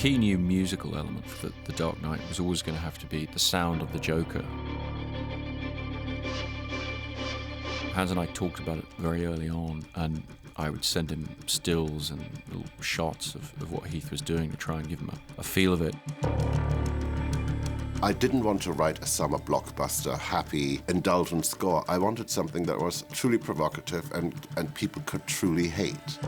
key new musical element for The Dark Knight was always going to have to be the sound of the Joker. Hans and I talked about it very early on, and I would send him stills and little shots of what Heath was doing to try and give him a feel of it. I didn't want to write a summer blockbuster, happy, indulgent score. I wanted something that was truly provocative and people could truly hate.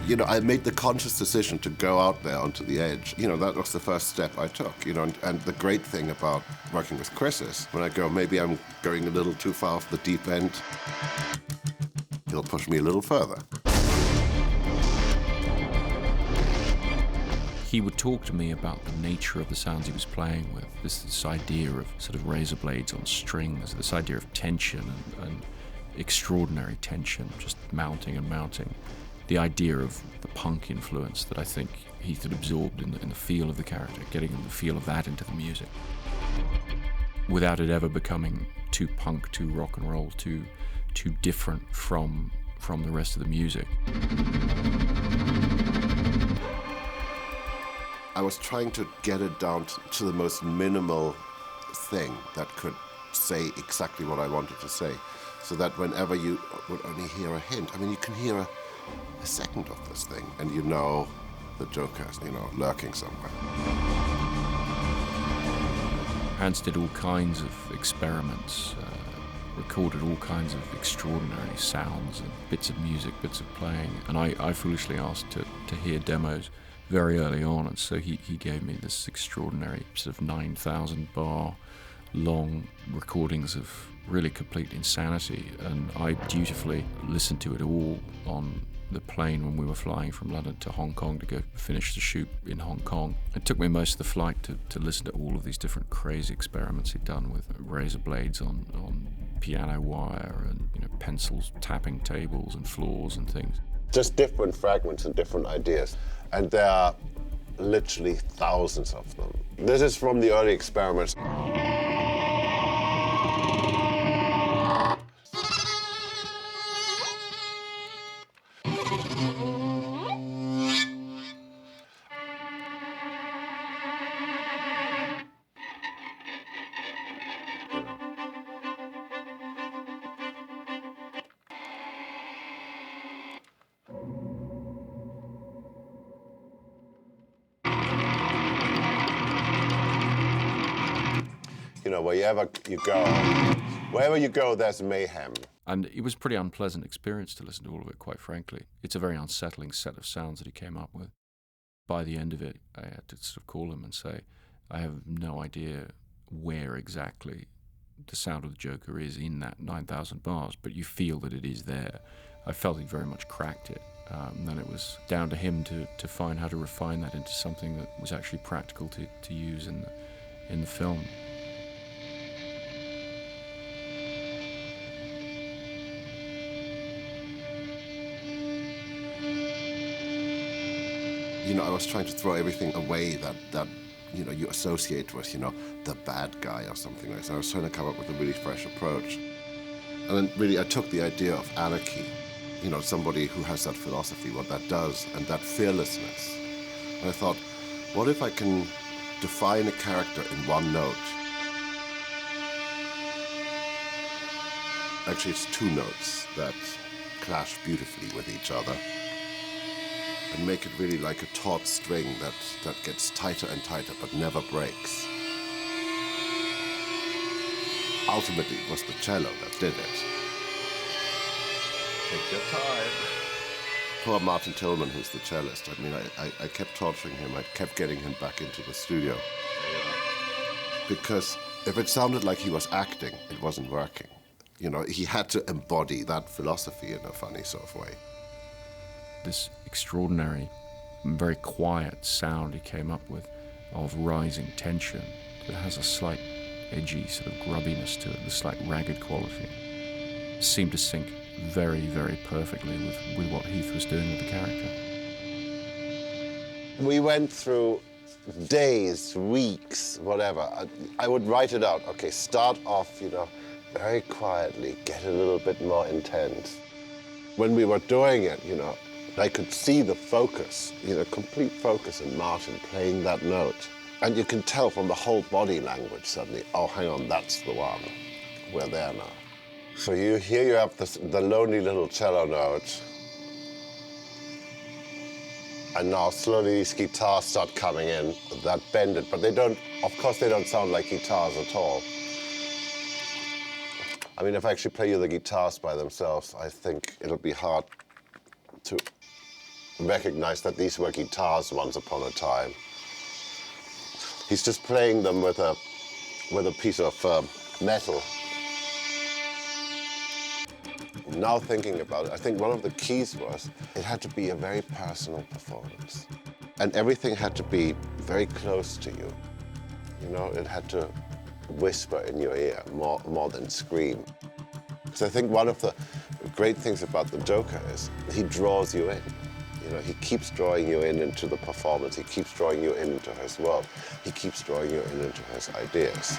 You know, I made the conscious decision to go out there onto the edge. You know, that was the first step I took, you know, and the great thing about working with Chris is when I go, maybe I'm going a little too far off the deep end, he'll push me a little further. He would talk to me about the nature of the sounds he was playing with, this idea of sort of razor blades on strings, this idea of tension and extraordinary tension, just mounting and mounting. The idea of the punk influence that I think Heath had absorbed in the feel of the character, getting the feel of that into the music. Without it ever becoming too punk, too rock and roll, too different from the rest of the music. I was trying to get it down to the most minimal thing that could say exactly what I wanted to say, so that whenever you would only hear a hint, I mean, you can hear a second of this thing, and you know the Joker's, you know, lurking somewhere. Hans did all kinds of experiments, recorded all kinds of extraordinary sounds and bits of music, bits of playing, and I foolishly asked to hear demos very early on, and so he gave me this extraordinary sort of 9,000 bar long recordings of really complete insanity, and I dutifully listened to it all on the plane when we were flying from London to Hong Kong to go finish the shoot in Hong Kong. It took me most of the flight to listen to all of these different crazy experiments he'd done with razor blades on piano wire and, you know, pencils tapping tables and floors and things. Just different fragments and different ideas, and there are literally thousands of them. This is from the early experiments. You know, wherever you go, there's mayhem. And it was a pretty unpleasant experience to listen to all of it, quite frankly. It's a very unsettling set of sounds that he came up with. By the end of it, I had to sort of call him and say, I have no idea where exactly the sound of the Joker is in that 9,000 bars, but you feel that it is there. I felt he very much cracked it. And then it was down to him to find how to refine that into something that was actually practical to use in the film. You know, I was trying to throw everything away that you know, you associate with, you know, the bad guy or something like that. I was trying to come up with a really fresh approach. And then really I took the idea of anarchy, you know, somebody who has that philosophy, what that does, and that fearlessness. And I thought, what if I can define a character in one note? Actually, it's two notes that clash beautifully with each other, and make it really like a taut string that gets tighter and tighter but never breaks. Ultimately, it was the cello that did it. Take your time. Poor Martin Tillman, who's the cellist. I mean, I kept torturing him. I kept getting him back into the studio. Because if it sounded like he was acting, it wasn't working. You know, he had to embody that philosophy in a funny sort of way. This extraordinary, very quiet sound he came up with of rising tension that has a slight edgy sort of grubbiness to it, the slight ragged quality, seemed to sync very, very perfectly with what Heath was doing with the character. We went through days, weeks, whatever. I would write it out. Okay, start off, you know, very quietly, get a little bit more intense. When we were doing it, you know, I could see the focus, complete focus in Martin playing that note. And you can tell from the whole body language suddenly, oh, hang on, that's the one. We're there now. So you have the lonely little cello note. And now slowly these guitars start coming in that bend it, but of course they don't sound like guitars at all. I mean, if I actually play you the guitars by themselves, I think it'll be hard to recognize that these were guitars once upon a time. He's just playing them with a piece of metal. Now thinking about it, I think one of the keys was it had to be a very personal performance. And everything had to be very close to you. It had to whisper in your ear more than scream. Because I think one of the great things about the Joker is he draws you in. He keeps drawing you into the performance. He keeps drawing you into his world. He keeps drawing you into his ideas.